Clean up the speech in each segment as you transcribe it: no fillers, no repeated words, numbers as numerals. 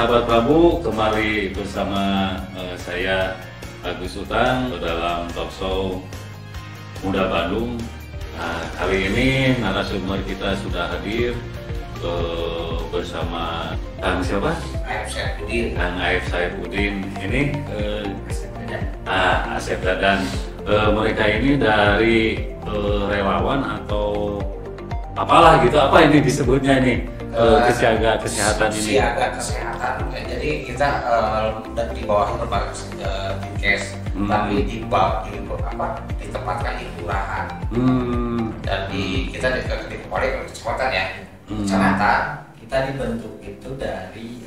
sahabat Prabu, kembali bersama saya Agus Utang dalam talkshow Muda Bandung. Nah, kali ini narasumber kita sudah hadir bersama Kang siapa? Kang Aif Saifuddin. Ini Asep Dadan. Mereka ini dari relawan atau apalah gitu, apa ini disebutnya ini? Kesiaga kesehatan ini. Kesiaga kesehatan. Jadi kita di bawah berbagai Dinkes, tapi ditempatkan di kelurahan. Dan kita di kecamatan ya. Kecamatan kita dibentuk itu dari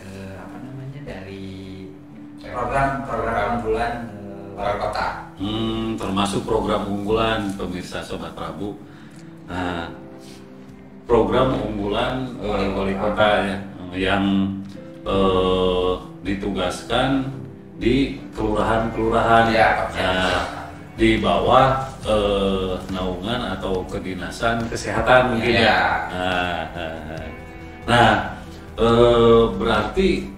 dari program unggulan wali kota. Termasuk program unggulan pemirsa Sobat Prabu. Nah, program unggulan wali kota ya, yang ditugaskan di kelurahan-kelurahan di bawah naungan atau kedinasan kesehatan mungkin ya. Nah, berarti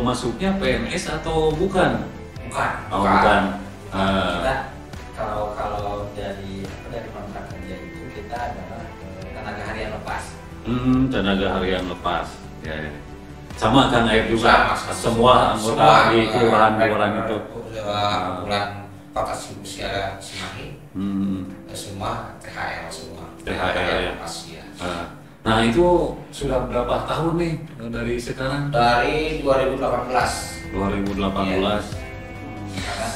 masuknya PNS atau bukan? Bukan. Bukan. Kita kalau dari kontrak kerja itu kita adalah tenaga harian lepas. Tenaga harian lepas. Ya. Sama Kang Aib juga. Semua anggota di kelurahan-kelurahan itu. Bulan Kota Cimahi. Semua THR semua. THR ya. Lepas ya. Nah itu sudah berapa tahun nih dari sekarang? Dari 2018. 2018. Karena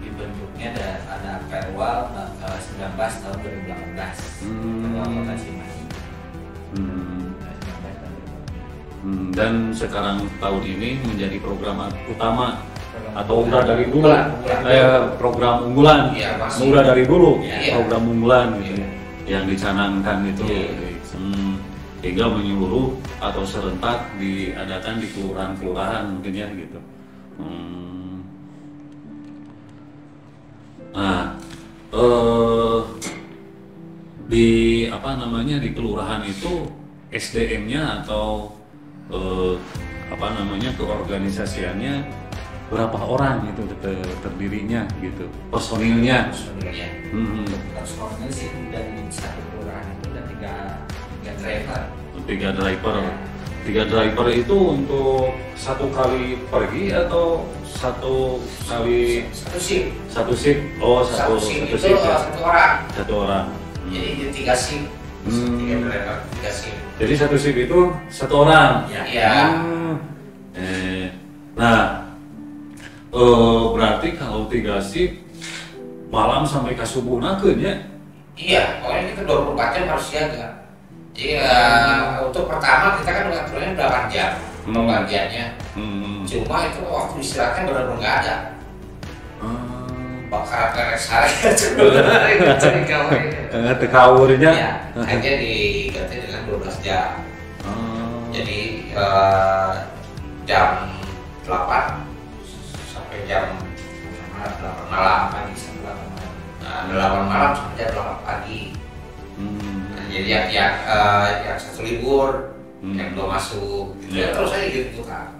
dibentuknya ada Perwal 19 tahun 2018. Perwal Kota Cimahi. Dan sekarang tahun ini menjadi program utama atau udah dari dulu program unggulan, udah dari dulu program unggulan gitu, yang dicanangkan itu hingga menyeluruh atau serentak diadakan di kelurahan-kelurahan mungkin ya gitu. Nah, di di kelurahan itu SDM-nya atau keorganisasiannya berapa orang itu terdirinya gitu, personilnya. Personilnya sih dari satu kelurahan itu ada tiga driver. Tiga driver itu untuk satu kali pergi atau satu kali satu shift. Oh, satu shift ya. Satu orang. Jadi 3 shift. 3 driver, 3 shift. Jadi satu shift itu satu orang. Iya. Nah, berarti kalau 3 shift malam sampai ke subuh ya? Iya, pokoknya kita 24 jam harus siaga. Jadi untuk pertama kita kan aturannya 8 jam pembagiannya. Cuma itu waktu istirahatnya benar-benar nggak ada. Bakal beres hari kawurnya. Ya, akhirnya diganti dengan 12 jam. Jadi jam 8 sampai jam 8 malam pagi sampai 8 malam. Nah, 8 malam sampai jam 8 pagi. Jadi yang satu libur, yang belum masuk, gitu. Terus aja gitu kan.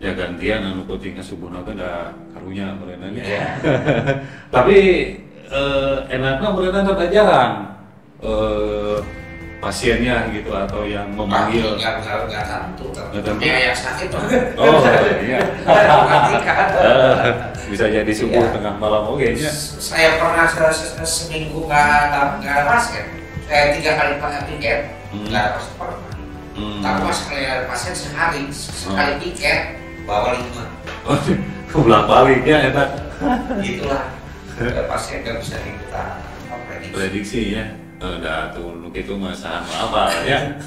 Ya gantian anu kuting ke subuh naga da karunya berenangnya. Tapi enaknya berenang kata jarang pasiennya gitu atau yang memanggil. Nggak tentu. Ya yang sakit tuh. Oh iya. Bisa jadi subuh tengah malam oke nya. Saya pernah seminggu nggak ada pasien. Saya 3 kali pakai tiket nggak ada pasien pernah. Tapi sekali ada pasien sekali tiket bawa 5. Ulang baliknya enak. Itulah pasien nggak bisa kita prediksi ya. Udah tuh itu masalah apa ya.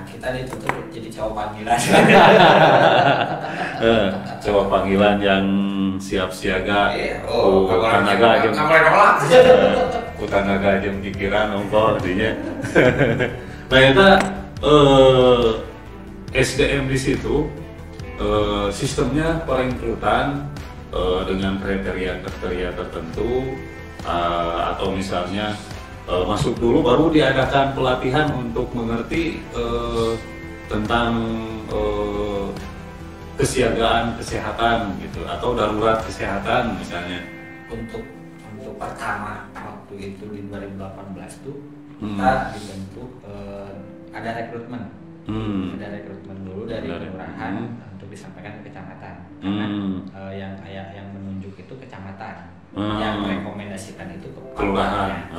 Kita ditutup jadi cowok panggilan. Cowok panggilan yang siap siaga. Tanaga aja. Tanaga aja pikiran ongkol artinya. Nah itu SDM di situ sistemnya perekrutan dengan kriteria tertentu atau misalnya masuk dulu baru diadakan pelatihan untuk mengerti tentang kesiagaan kesehatan gitu atau darurat kesehatan misalnya. Untuk pertama waktu itu di 2018 tuh kita dibentuk ada rekrutmen. Ada rekrutmen dulu dari kelurahan untuk disampaikan ke kecamatan. Karena yang menunjuk itu kecamatan. Yang merekomendasikan itu ke kelurahan.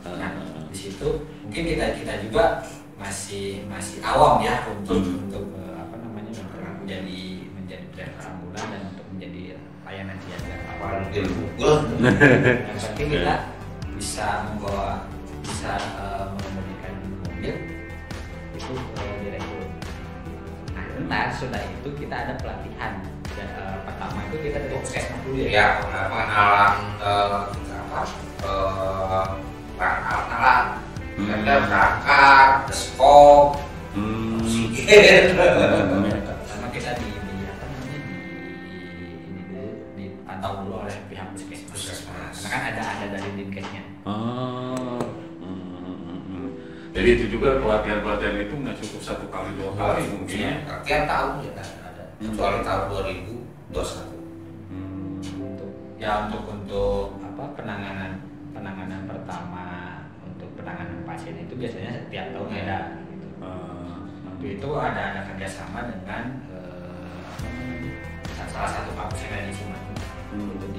Nah, di situ mungkin kita juga masih awam ya untuk menjadi driver ambulan dan untuk menjadi layanan siaga. Apalagi di Google. Yang penting kita bisa mengemudikan mobil itu direkrut. Nah, ntar sudah itu kita ada pelatihan. Dan pertama itu kita dari puskesmas dulu ya. Ya, pengenalan alat-alat, ada perangkat, skop, oksigen. Karena kita dipantau dulu oleh pihak puskesmas. Karena kan ada dari dinkesnya. Jadi itu juga pelatihan itu nggak cukup 1 kali 2 kali mungkin ya. Tiap tahun ya ada. Kecuali tahun 2021. Untuk penanganan pertama untuk penanganan pasien itu biasanya setiap tahun ada. Gitu. Waktu itu ada kerjasama dengan salah satu kampus yang ada di Cimahi. Itu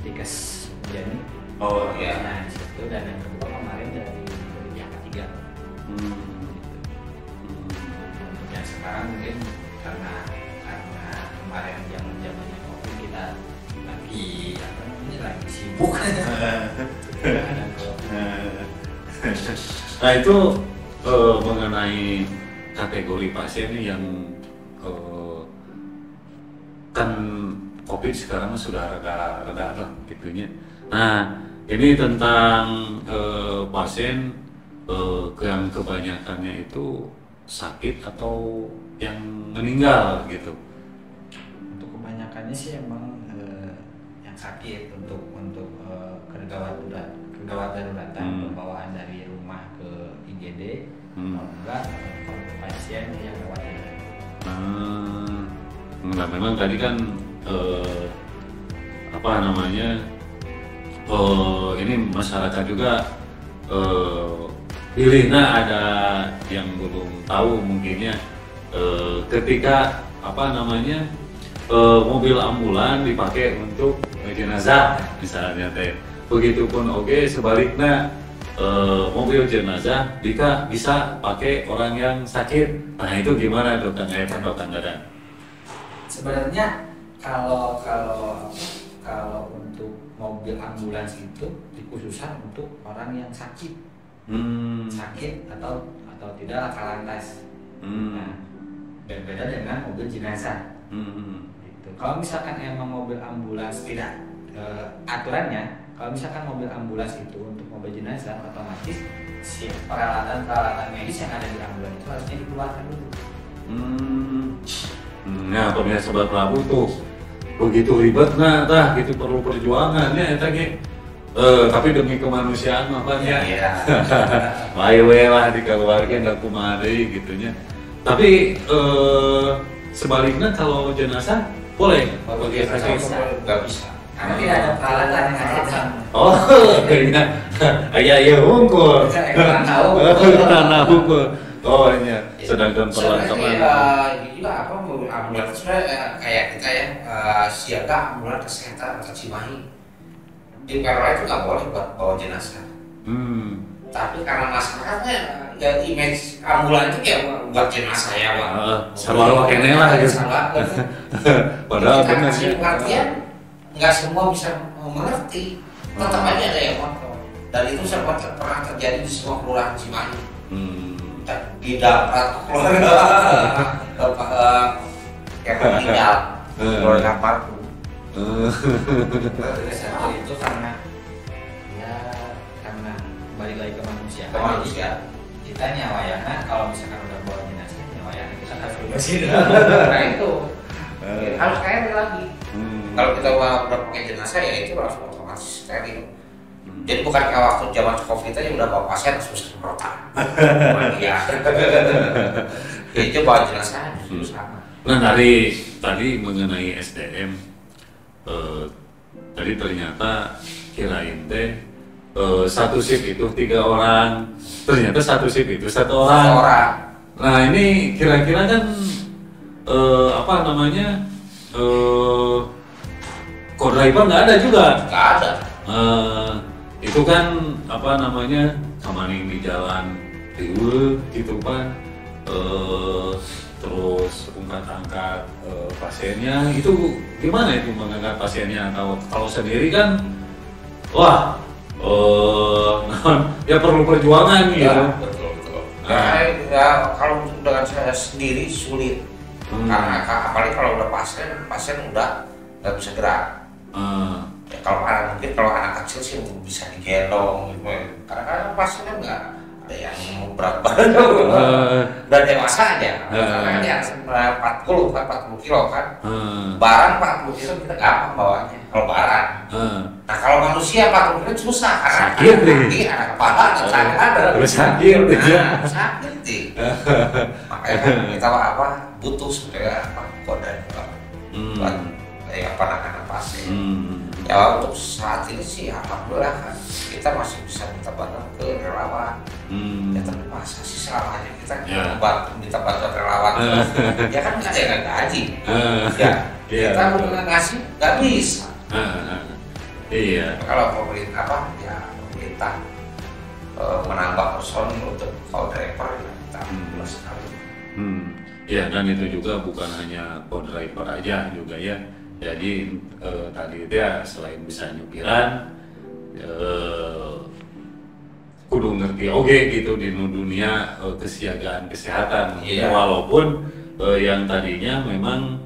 di Kes Jani. Oh iya. Nah di situ dan yang kedua kemarin dari pihak ketiga. Untuk yang sekarang mungkin karena kemarin zamannya COVID kita lagi sibuk. Nah itu mengenai kategori pasien yang kan COVID sekarang sudah reda lah gitunya. Nah ini tentang pasien yang kebanyakannya itu sakit atau yang meninggal gitu. Untuk kebanyakannya sih emang yang sakit untuk kegawat daruratan pembawaan dari rumah ke IGD kalau enggak pasien yang lewat jalan. Nah memang tadi kan ini masyarakat juga pilihnya ada yang belum tahu mungkinnya ketika mobil ambulan dipakai untuk jenazah misalnya teh. Begitupun sebaliknya mobil jenazah bisa pakai orang yang sakit. Nah itu gimana Kang Dadan? Sebenarnya kalau untuk mobil ambulans itu dikhususkan untuk orang yang sakit, atau tidak laka lantas. Nah, berbeda dengan mobil jenazah. Gitu. Kalau misalkan emang mobil ambulans tidak aturannya, kalau misalkan mobil ambulans itu untuk mobil jenazah, otomatis si peralatan medis yang ada di ambulans itu harusnya dikeluarkan dulu. Nah, pemirsa Sobat Prabu tuh begitu ribet, gitu perlu perjuangannya tapi demi kemanusiaan makanya wae lah dikeluarkan dan kumadei gitunya. Tapi sebaliknya kalau jenazah boleh pakai sakit? Nggak bisa. Karena tidak ada peralatan yang ada. Oh, kayaknya ayah hungkul. Tanah hungkul. Oh iya. Sedangkan peralatan juga mobil ambulans sebenarnya kayak kita ya siaga ambulans kesehatan atau Cimahi di PRW itu nggak boleh bawa jenazah. Tapi karena masyarakatnya ya image ambulan itu kayak buat jenazah ya bang. Sama kene lah gitu. Padahal benar sih. Pengertian nggak semua bisa mengerti. Tetap aja ada yang kontrol. Dan itu sempat pernah terjadi di semua kelurahan Cimahi. Tidak keluarga kayak meninggal keluarga partu. Itu karena balik lagi ke manusia. Jadi kita nyawayana kalau misalkan udah bawa jenazah nyawayana kita harus bersih. Nah itu harus kayak lagi. Kalau kita udah pakai jenazah ya itu harus otomatis steril. Jadi bukan kayak waktu zaman COVID aja udah bawa pasien langsung semprotan. Iya. Itu bawa jenazah sama. Nah dari tadi mengenai SDM, tadi ternyata kirain teh satu shift itu 3 orang, ternyata satu shift itu 1 orang. Nah ini kira-kira kan apa namanya co-driver nggak ada juga? Nggak ada. Itu kan apa namanya kemarin di jalan riweuh gitu kan, terus angkat pasiennya itu gimana itu mengangkat pasiennya, atau kalau sendiri kan wah ya perlu perjuangan gitu. Ya, betul. Ya kalau dengan saya sendiri sulit karena apalagi kalau udah pasien udah nggak bisa gerak. Ya, kalau anak kecil sih bisa digendong gitu. Karena pasiennya nggak ada yang berat badan, udah dewasa aja. Karena yang 40 kilo kan, barang 40 kilo kita gampang bawanya kalau barang. Nah kalau manusia 40 kilo susah karena sakit nih, anak kepala ada sakit nih. Makanya kan kita butuh sebenarnya kode buat kayak penanganan pasien. Ya untuk saat ini sih alhamdulillah kan kita masih bisa minta bantuan ke relawan. Ya tapi masa sih selamanya kita minta bantuan relawan ya kan nggak ada yang gaji. Kita mau ngasih nggak bisa. Iya. Kalau pemerintah menambah personil untuk co-driver kita sekali. Ya dan itu juga bukan hanya co-driver aja juga ya. Jadi tadi itu ya selain bisa nyupiran, kudu ngerti gitu di dunia kesiagaan kesehatan. Walaupun yang tadinya memang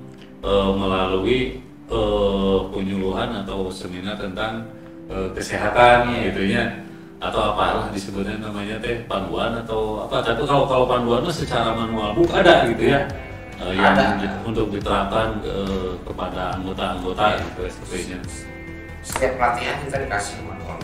melalui penyuluhan atau seminar tentang kesehatan gitu ya, atau apalah disebutnya namanya teh panduan atau apa. Tapi kalau panduan mah secara manual book ada gitu ya. Yang untuk diterapkan kepada anggota-anggota gitu SOP-nya. Setiap pelatihan kita dikasih manual.